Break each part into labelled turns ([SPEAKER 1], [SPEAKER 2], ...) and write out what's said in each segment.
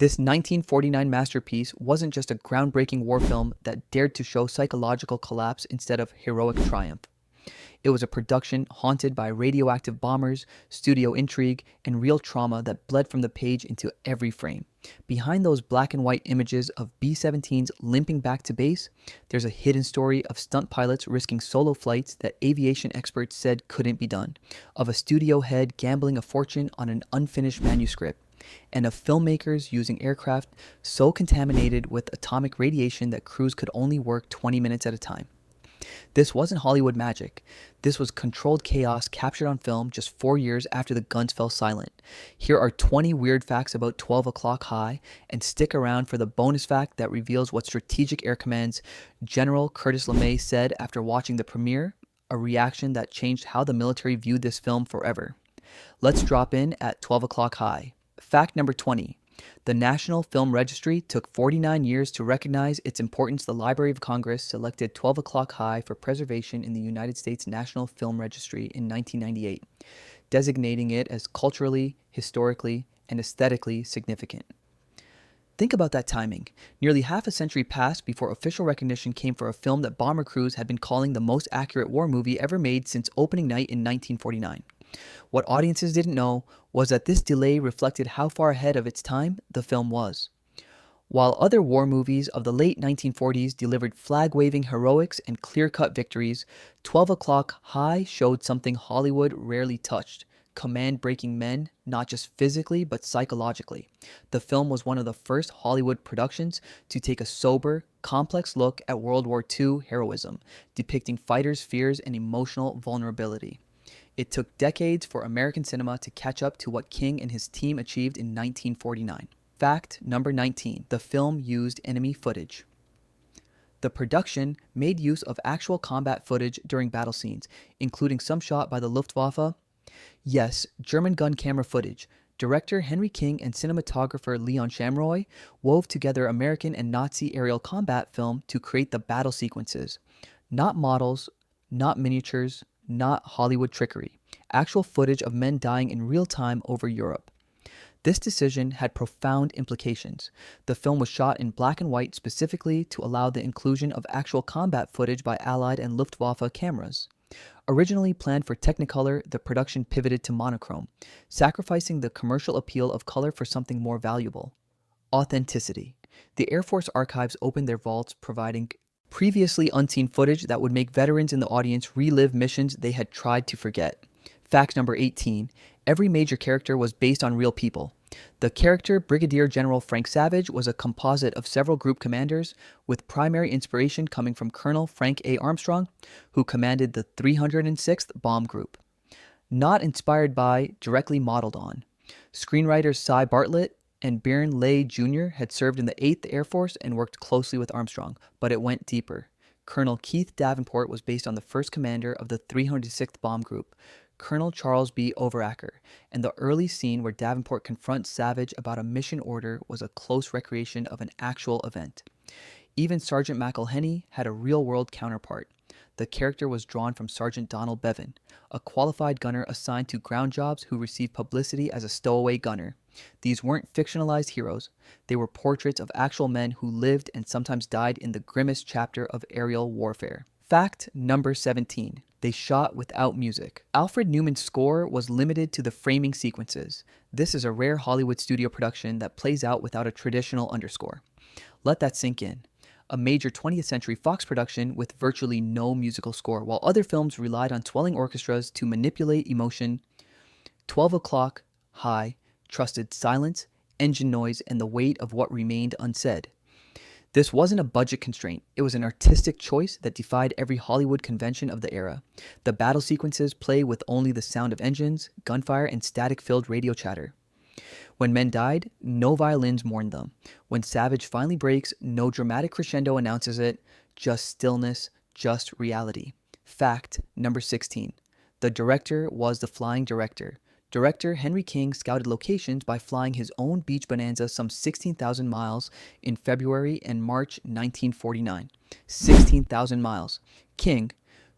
[SPEAKER 1] This 1949 masterpiece wasn't just a groundbreaking war film that dared to show psychological collapse instead of heroic triumph. It was a production haunted by radioactive bombers, studio intrigue, and real trauma that bled from the page into every frame. Behind those black and white images of B-17s limping back to base, there's a hidden story of stunt pilots risking solo flights that aviation experts said couldn't be done, of a studio head gambling a fortune on an unfinished manuscript, and of filmmakers using aircraft so contaminated with atomic radiation that crews could only work 20 minutes at a time. This wasn't Hollywood magic. This was controlled chaos captured on film just 4 years after the guns fell silent. Here are 20 weird facts about 12 O'Clock High, and stick around for the bonus fact that reveals what Strategic Air Command's General Curtis LeMay said after watching the premiere, a reaction that changed how the military viewed this film forever. Let's drop in at 12 O'Clock High. Fact number 20. The National Film Registry took 49 years to recognize its importance. The Library of Congress selected 12 O'Clock High for preservation in the United States National Film Registry in 1998, designating it as culturally, historically, and aesthetically significant. Think about that timing. Nearly half a century passed before official recognition came for a film that bomber crews had been calling the most accurate war movie ever made since opening night in 1949. What audiences didn't know was that this delay reflected how far ahead of its time the film was. While other war movies of the late 1940s delivered flag-waving heroics and clear-cut victories, 12 O'Clock High showed something Hollywood rarely touched: command-breaking men, not just physically but psychologically. The film was one of the first Hollywood productions to take a sober, complex look at World War II heroism, depicting fighters' fears and emotional vulnerability. It took decades for American cinema to catch up to what King and his team achieved in 1949. Fact number 19. The film used enemy footage. The production made use of actual combat footage during battle scenes, including some shot by the Luftwaffe. Yes, German gun camera footage. Director Henry King and cinematographer Leon Shamroy wove together American and Nazi aerial combat film to create the battle sequences. Not models, not miniatures, not Hollywood trickery. Actual footage of men dying in real time over Europe. This decision had profound implications. The film was shot in black and white specifically to allow the inclusion of actual combat footage by Allied and Luftwaffe cameras. Originally planned for Technicolor, the production pivoted to monochrome, sacrificing the commercial appeal of color for something more valuable: authenticity. The Air Force archives opened their vaults, providing previously unseen footage that would make veterans in the audience relive missions they had tried to forget. Fact number 18. Every major character was based on real people. The character Brigadier General Frank Savage was a composite of several group commanders, with primary inspiration coming from Colonel Frank A. Armstrong, who commanded the 306th Bomb Group. Not inspired by, directly modeled on. Screenwriters Cy Bartlett and Baron Lay Jr. had served in the 8th Air Force and worked closely with Armstrong, but it went deeper. Colonel Keith Davenport was based on the first commander of the 306th Bomb Group, Colonel Charles B. Overacker, and the early scene where Davenport confronts Savage about a mission order was a close recreation of an actual event. Even Sergeant McElhenney had a real-world counterpart. The character was drawn from Sergeant Donald Bevan, a qualified gunner assigned to ground jobs who received publicity as a stowaway gunner. These weren't fictionalized heroes. They were portraits of actual men who lived and sometimes died in the grimmest chapter of aerial warfare. Fact number 17. They shot without music. Alfred Newman's score was limited to the framing sequences. This is a rare Hollywood studio production that plays out without a traditional underscore. Let that sink in. A major 20th Century Fox production with virtually no musical score, while other films relied on swelling orchestras to manipulate emotion. 12 O'Clock High trusted silence, engine noise, and the weight of what remained unsaid. This wasn't a budget constraint. It was an artistic choice that defied every Hollywood convention of the era. The battle sequences play with only the sound of engines, gunfire, and static-filled radio chatter. When men died, no violins mourned them. When Savage finally breaks, no dramatic crescendo announces it, just stillness, just reality. Fact number 16. The director was the flying director. Director Henry King scouted locations by flying his own Beach Bonanza some 16,000 miles in February and March 1949. 16,000 miles. King,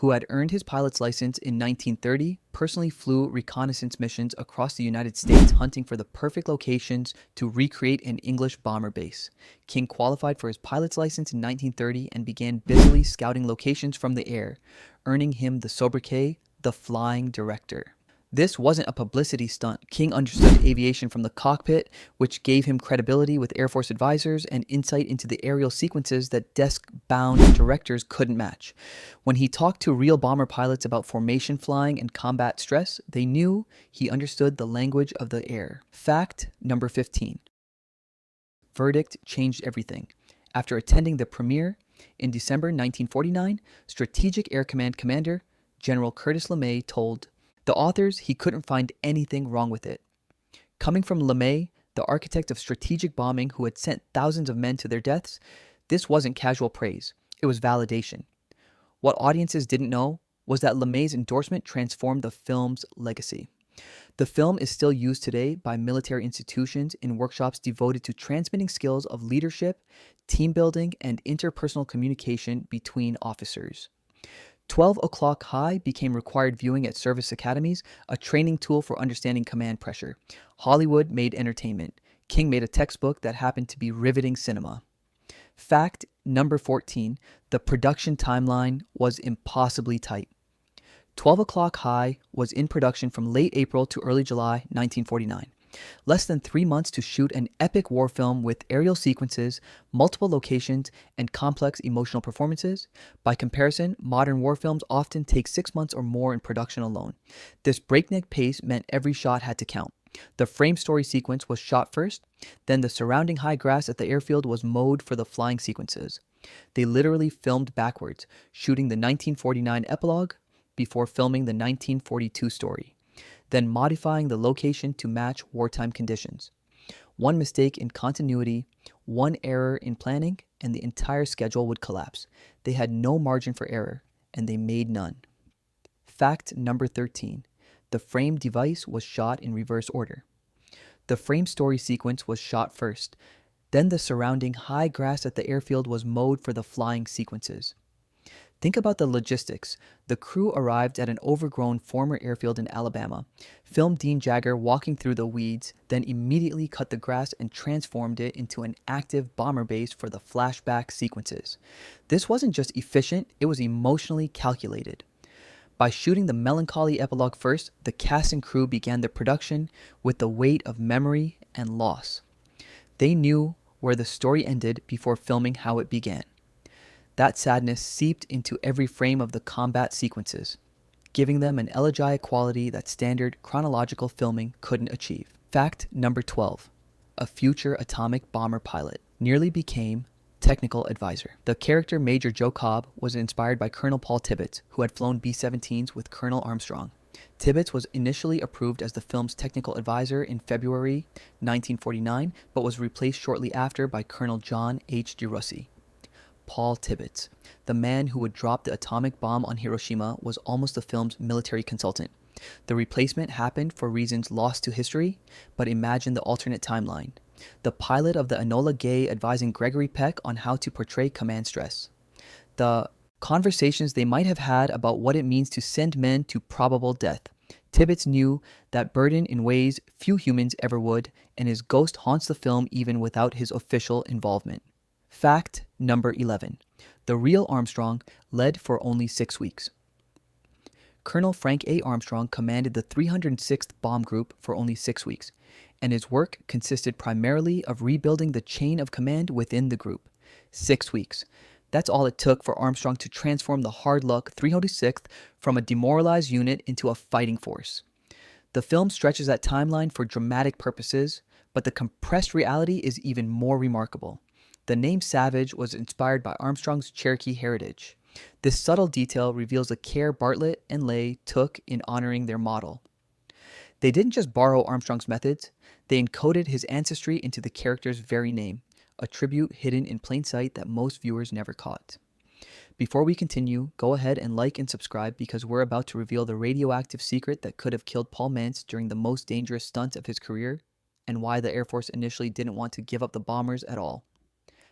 [SPEAKER 1] who had earned his pilot's license in 1930, personally flew reconnaissance missions across the United States hunting for the perfect locations to recreate an English bomber base. King qualified for his pilot's license in 1930 and began busily scouting locations from the air, earning him the sobriquet, the Flying Director. This wasn't a publicity stunt. King understood aviation from the cockpit, which gave him credibility with Air Force advisors and insight into the aerial sequences that desk-bound directors couldn't match. When he talked to real bomber pilots about formation flying and combat stress, they knew he understood the language of the air. Fact number 15. Verdict changed everything. After attending the premiere in December 1949, Strategic Air Command Commander General Curtis LeMay told the authors he couldn't find anything wrong with it. Coming from LeMay, the architect of strategic bombing who had sent thousands of men to their deaths, this wasn't casual praise, it was validation. What audiences didn't know was that LeMay's endorsement transformed the film's legacy. The film is still used today by military institutions in workshops devoted to transmitting skills of leadership, team building, and interpersonal communication between officers. 12 O'Clock High became required viewing at service academies, a training tool for understanding command pressure. Hollywood made entertainment. King made a textbook that happened to be riveting cinema. Fact number 14, the production timeline was impossibly tight. 12 O'Clock High was in production from late April to early July 1949. Less than 3 months to shoot an epic war film with aerial sequences, multiple locations, and complex emotional performances. By comparison, modern war films often take 6 months or more in production alone. This breakneck pace meant every shot had to count. The frame story sequence was shot first, then the surrounding high grass at the airfield was mowed for the flying sequences. They literally filmed backwards, shooting the 1949 epilogue before filming the 1942 story, then modifying the location to match wartime conditions. One mistake in continuity, one error in planning, and the entire schedule would collapse. They had no margin for error, and they made none. Fact number 13. The frame device was shot in reverse order. The frame story sequence was shot first, then the surrounding high grass at the airfield was mowed for the flying sequences. Think about the logistics. The crew arrived at an overgrown former airfield in Alabama, filmed Dean Jagger walking through the weeds, then immediately cut the grass and transformed it into an active bomber base for the flashback sequences. This wasn't just efficient, it was emotionally calculated. By shooting the melancholy epilogue first, the cast and crew began their production with the weight of memory and loss. They knew where the story ended before filming how it began. That sadness seeped into every frame of the combat sequences, giving them an elegiac quality that standard chronological filming couldn't achieve. Fact number 12. A future atomic bomber pilot nearly became technical advisor. The character Major Joe Cobb was inspired by Colonel Paul Tibbets, who had flown B-17s with Colonel Armstrong. Tibbets was initially approved as the film's technical advisor in February 1949, but was replaced shortly after by Colonel John H. DeRussi. Paul Tibbets, the man who would drop the atomic bomb on Hiroshima, was almost the film's military consultant. The replacement happened for reasons lost to history, but imagine the alternate timeline. The pilot of the Enola Gay advising Gregory Peck on how to portray command stress. The conversations they might have had about what it means to send men to probable death. Tibbets knew that burden in ways few humans ever would, and his ghost haunts the film even without his official involvement. Fact number 11. The real Armstrong led for only 6 weeks. Colonel Frank A. Armstrong commanded the 306th Bomb Group for only 6 weeks, and his work consisted primarily of rebuilding the chain of command within the group. 6 weeks. That's all it took for Armstrong to transform the hard-luck 306th from a demoralized unit into a fighting force. The film stretches that timeline for dramatic purposes, but the compressed reality is even more remarkable. The name Savage was inspired by Armstrong's Cherokee heritage. This subtle detail reveals the care Bartlett and Lay took in honoring their model. They didn't just borrow Armstrong's methods, they encoded his ancestry into the character's very name, a tribute hidden in plain sight that most viewers never caught. Before we continue, go ahead and like and subscribe because we're about to reveal the radioactive secret that could have killed Paul Mantz during the most dangerous stunt of his career, and why the Air Force initially didn't want to give up the bombers at all.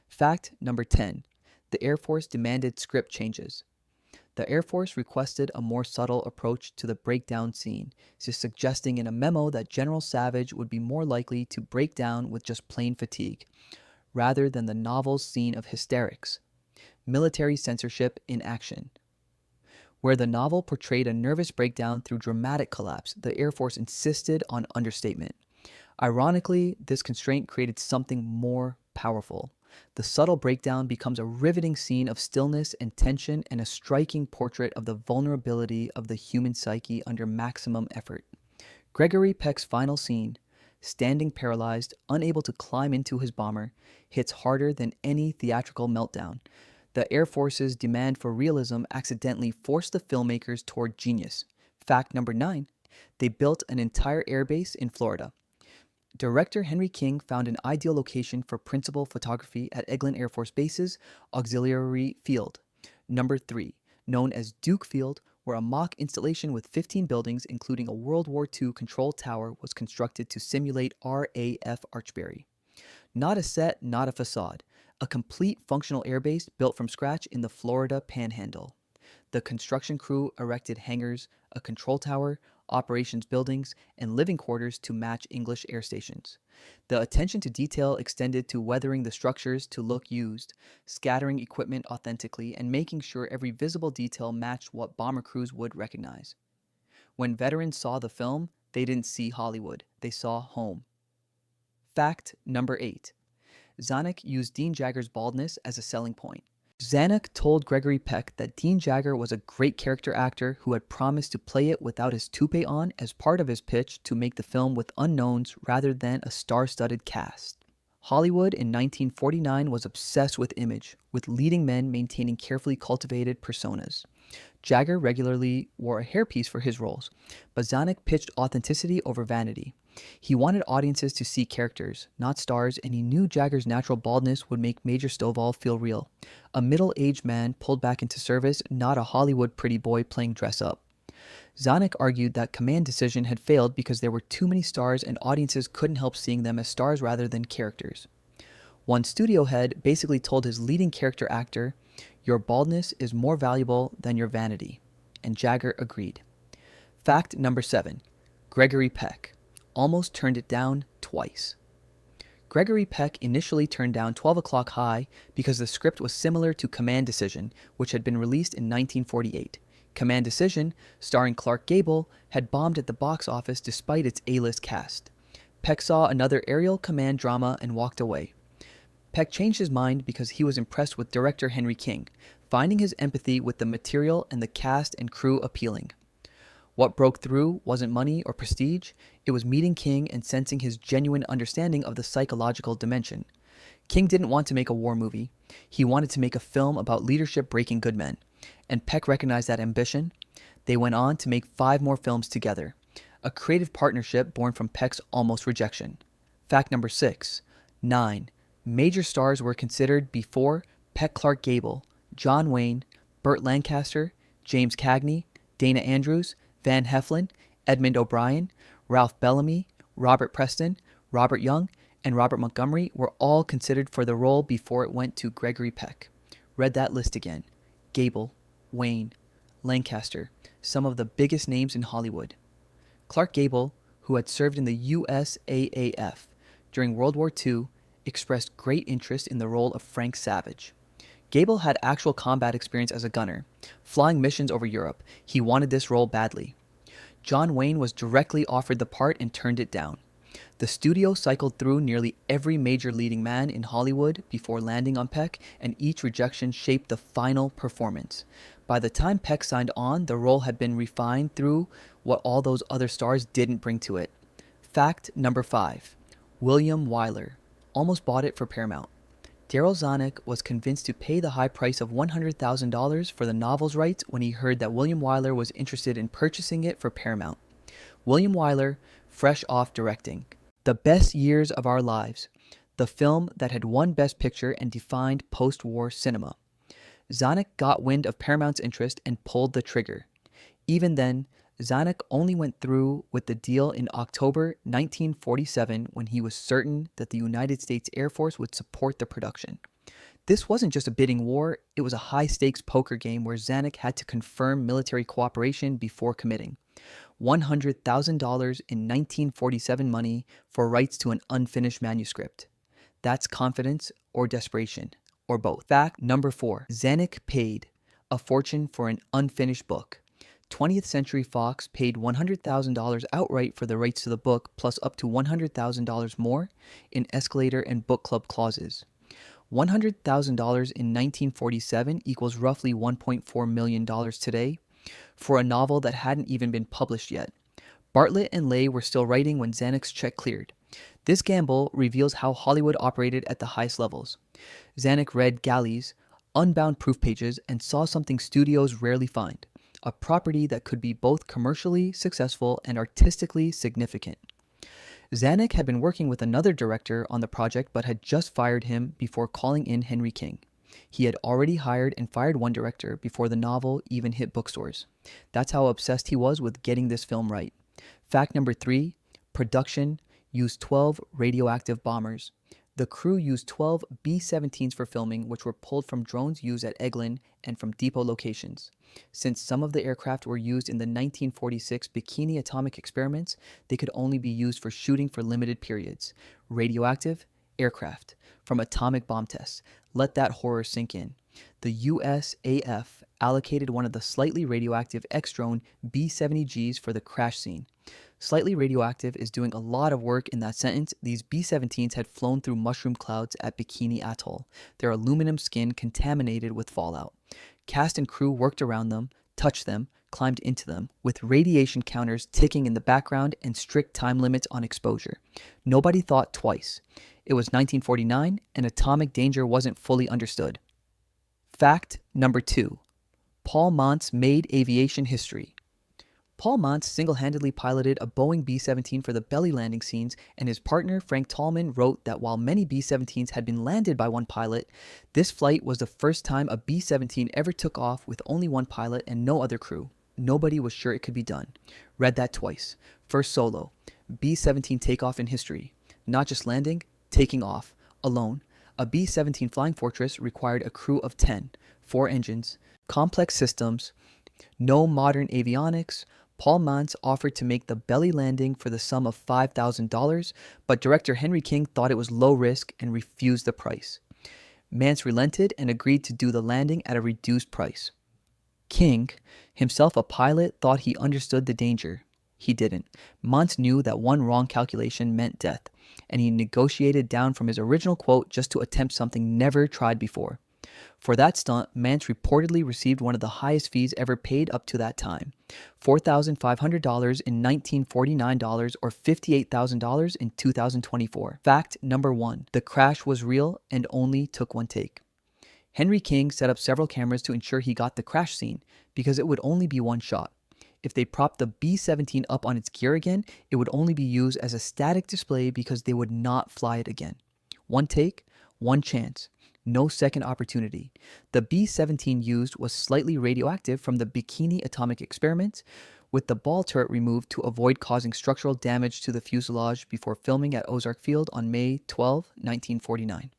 [SPEAKER 1] Fact number 10. The Air Force demanded script changes. The Air Force requested a more subtle approach to the breakdown scene, suggesting in a memo that General Savage would be more likely to break down with just plain fatigue, rather than the novel's scene of hysterics. Military censorship in action. Where the novel portrayed a nervous breakdown through dramatic collapse, the Air Force insisted on understatement. Ironically, this constraint created something more powerful. The subtle breakdown becomes a riveting scene of stillness and tension and a striking portrait of the vulnerability of the human psyche under maximum effort. Gregory Peck's final scene, standing paralyzed, unable to climb into his bomber, hits harder than any theatrical meltdown. The Air Force's demand for realism accidentally forced the filmmakers toward genius. Fact number 9. They built an entire airbase in Florida. Director Henry King found an ideal location for principal photography at Eglin Air Force Base's Auxiliary Field. Number 3, known as Duke Field, where a mock installation with 15 buildings, including a World War II control tower, was constructed to simulate RAF Archbury. Not a set, not a facade. A complete functional airbase built from scratch in the Florida Panhandle. The construction crew erected hangars, a control tower, operations buildings, and living quarters to match English air stations. The attention to detail extended to weathering the structures to look used, scattering equipment authentically, and making sure every visible detail matched what bomber crews would recognize. When veterans saw the film, they didn't see Hollywood, they saw home. Fact number 8. Zanuck used Dean Jagger's baldness as a selling point. Zanuck told Gregory Peck that Dean Jagger was a great character actor who had promised to play it without his toupee on as part of his pitch to make the film with unknowns rather than a star-studded cast. Hollywood in 1949 was obsessed with image, with leading men maintaining carefully cultivated personas. Jagger regularly wore a hairpiece for his roles, but Zanuck pitched authenticity over vanity. He wanted audiences to see characters, not stars, and he knew Jagger's natural baldness would make Major Stovall feel real. A middle-aged man pulled back into service, not a Hollywood pretty boy playing dress-up. Zanuck argued that Command Decision had failed because there were too many stars and audiences couldn't help seeing them as stars rather than characters. One studio head basically told his leading character actor, "Your baldness is more valuable than your vanity," and Jagger agreed. Fact number 7. Gregory Peck almost turned it down twice. Gregory Peck initially turned down 12 O'Clock High because the script was similar to Command Decision, which had been released in 1948. Command Decision, starring Clark Gable, had bombed at the box office despite its A-list cast. Peck saw another aerial command drama and walked away. Peck changed his mind because he was impressed with director Henry King, finding his empathy with the material and the cast and crew appealing. What broke through wasn't money or prestige, it was meeting King and sensing his genuine understanding of the psychological dimension. King didn't want to make a war movie. He wanted to make a film about leadership breaking good men, and Peck recognized that ambition. They went on to make 5 more films together, a creative partnership born from Peck's almost rejection. Fact number 6. 9. Major stars were considered before Peck Clark Gable, John Wayne, Burt Lancaster, James Cagney, Dana Andrews, Van Heflin, Edmund O'Brien, Ralph Bellamy, Robert Preston, Robert Young, and Robert Montgomery were all considered for the role before it went to Gregory Peck. Read that list again. Gable, Wayne, Lancaster, some of the biggest names in Hollywood. Clark Gable, who had served in the USAAF during World War II, expressed great interest in the role of Frank Savage. Gable had actual combat experience as a gunner, flying missions over Europe. He wanted this role badly. John Wayne was directly offered the part and turned it down. The studio cycled through nearly every major leading man in Hollywood before landing on Peck, and each rejection shaped the final performance. By the time Peck signed on, the role had been refined through what all those other stars didn't bring to it. Fact number 5. William Wyler almost bought it for Paramount. Darryl Zanuck was convinced to pay the high price of $100,000 for the novel's rights when he heard that William Wyler was interested in purchasing it for Paramount. William Wyler, fresh off directing The Best Years of Our Lives, the film that had won Best Picture and defined post-war cinema. Zanuck got wind of Paramount's interest and pulled the trigger. Even then, Zanuck only went through with the deal in October 1947 when he was certain that the United States Air Force would support the production. This wasn't just a bidding war, it was a high-stakes poker game where Zanuck had to confirm military cooperation before committing. $100,000 in 1947 money for rights to an unfinished manuscript. That's confidence or desperation, or both. Fact number 4. Zanuck paid a fortune for an unfinished book. 20th Century Fox paid $100,000 outright for the rights to the book, plus up to $100,000 more in escalator and book club clauses. $100,000 in 1947 equals roughly $1.4 million today for a novel that hadn't even been published yet. Bartlett and Lay were still writing when Zanuck's check cleared. This gamble reveals how Hollywood operated at the highest levels. Zanuck read Galley's unbound proof pages and saw something studios rarely find, a property that could be both commercially successful and artistically significant. Zanuck had been working with another director on the project but had just fired him before calling in Henry King. He had already hired and fired one director before the novel even hit bookstores. That's how obsessed he was with getting this film right. Fact number 3, production used 12 radioactive bombers. The crew used 12 B-17s for filming, which were pulled from drones used at Eglin and from depot locations. Since some of the aircraft were used in the 1946 Bikini atomic experiments, they could only be used for shooting for limited periods. Radioactive aircraft from atomic bomb tests. Let that horror sink in. The USAF allocated one of the slightly radioactive X-drone B-70Gs for the crash scene. Slightly radioactive is doing a lot of work in that sentence. These B-17s had flown through mushroom clouds at Bikini Atoll, their aluminum skin contaminated with fallout. Cast and crew worked around them, touched them, climbed into them, with radiation counters ticking in the background and strict time limits on exposure. Nobody thought twice. It was 1949, and atomic danger wasn't fully understood. Fact number 2. Paul Montz made aviation history. Paul Montz single-handedly piloted a Boeing B-17 for the belly landing scenes, and his partner Frank Tallman wrote that while many B-17s had been landed by one pilot, this flight was the first time a B-17 ever took off with only one pilot and no other crew. Nobody was sure it could be done. Read that twice. First solo. B-17 takeoff in history. Not just landing, taking off. Alone. A B-17 Flying Fortress required a crew of 10, 4 engines, complex systems, no modern avionics. Paul Montz offered to make the belly landing for the sum of $5,000, but director Henry King thought it was low risk and refused the price. Montz relented and agreed to do the landing at a reduced price. King, himself a pilot, thought he understood the danger. He didn't. Montz knew that one wrong calculation meant death, and he negotiated down from his original quote just to attempt something never tried before. For that stunt, Montz reportedly received one of the highest fees ever paid up to that time, $4,500 in $1949 or $58,000 in 2024. Fact number 1. The crash was real and only took one take. Henry King set up several cameras to ensure he got the crash scene, because it would only be one shot. If they propped the B-17 up on its gear again, it would only be used as a static display because they would not fly it again. One take, one chance. No second opportunity. The B-17 used was slightly radioactive from the Bikini atomic experiments, with the ball turret removed to avoid causing structural damage to the fuselage before filming at Ozark Field on May 12, 1949.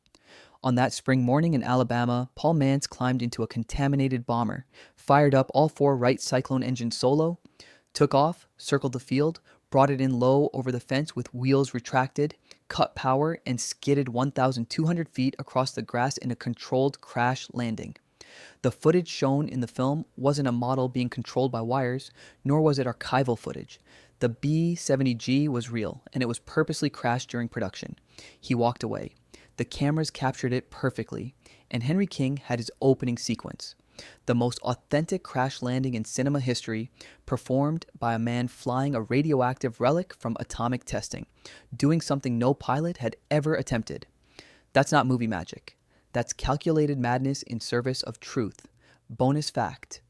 [SPEAKER 1] On that spring morning in Alabama, Paul Montz climbed into a contaminated bomber, fired up all 4 Wright Cyclone engines solo, took off, circled the field, brought it in low over the fence with wheels retracted, cut power, and skidded 1,200 feet across the grass in a controlled crash landing. The footage shown in the film wasn't a model being controlled by wires, nor was it archival footage. The B-70G was real, and it was purposely crashed during production. He walked away. The cameras captured it perfectly, and Henry King had his opening sequence. The most authentic crash landing in cinema history, performed by a man flying a radioactive relic from atomic testing, doing something no pilot had ever attempted. That's not movie magic. That's calculated madness in service of truth. Bonus fact: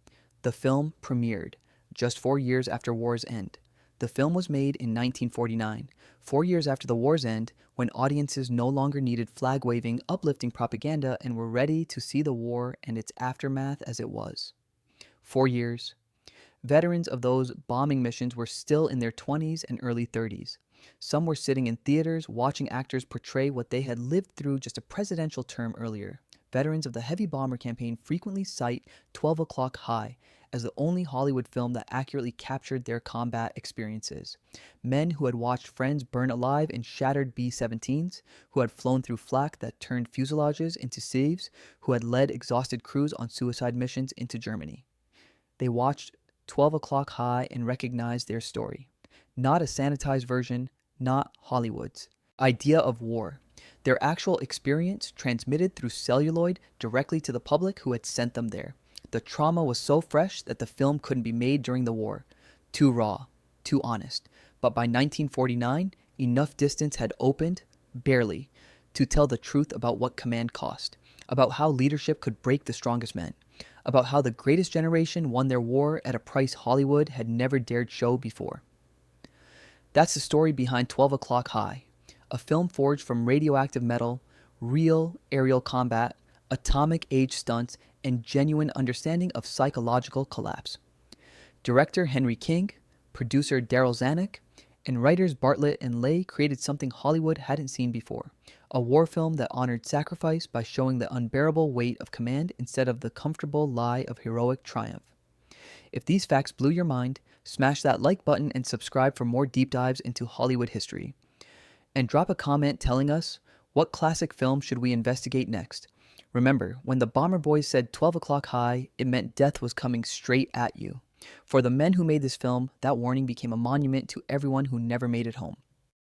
[SPEAKER 1] the film premiered just 4 years after war's end. The film was made in 1949, 4 years after the war's end, when audiences no longer needed flag-waving, uplifting propaganda and were ready to see the war and its aftermath as it was. 4 years. Veterans of those bombing missions were still in their 20s and early 30s. Some were sitting in theaters watching actors portray what they had lived through just a presidential term earlier. veterans of the heavy bomber campaign frequently cite 12 O'Clock High as the only Hollywood film that accurately captured their combat experiences. Men who had watched friends burn alive in shattered B-17s, who had flown through flak that turned fuselages into sieves, who had led exhausted crews on suicide missions into Germany. They watched 12 O'Clock High and recognized their story. Not a sanitized version, not Hollywood's. Idea of war. Their actual experience transmitted through celluloid directly to the public who had sent them there. The trauma was so fresh that the film couldn't be made during the war. Too raw, too honest. But by 1949, enough distance had opened, barely, to tell the truth about what command cost, about how leadership could break the strongest men, about how the greatest generation won their war at a price Hollywood had never dared show before. That's the story behind 12 O'Clock High, a film forged from radioactive metal, real aerial combat, atomic age stunts, and genuine understanding of psychological collapse. Director Henry King, producer Daryl Zanuck, and writers Bartlett and Lay created something Hollywood hadn't seen before, a war film that honored sacrifice by showing the unbearable weight of command instead of the comfortable lie of heroic triumph. If these facts blew your mind, smash that like button and subscribe for more deep dives into Hollywood history. And drop a comment telling us, what classic film should we investigate next? Remember, when the Bomber Boys said 12 O'Clock High, it meant death was coming straight at you. For the men who made this film, that warning became a monument to everyone who never made it home.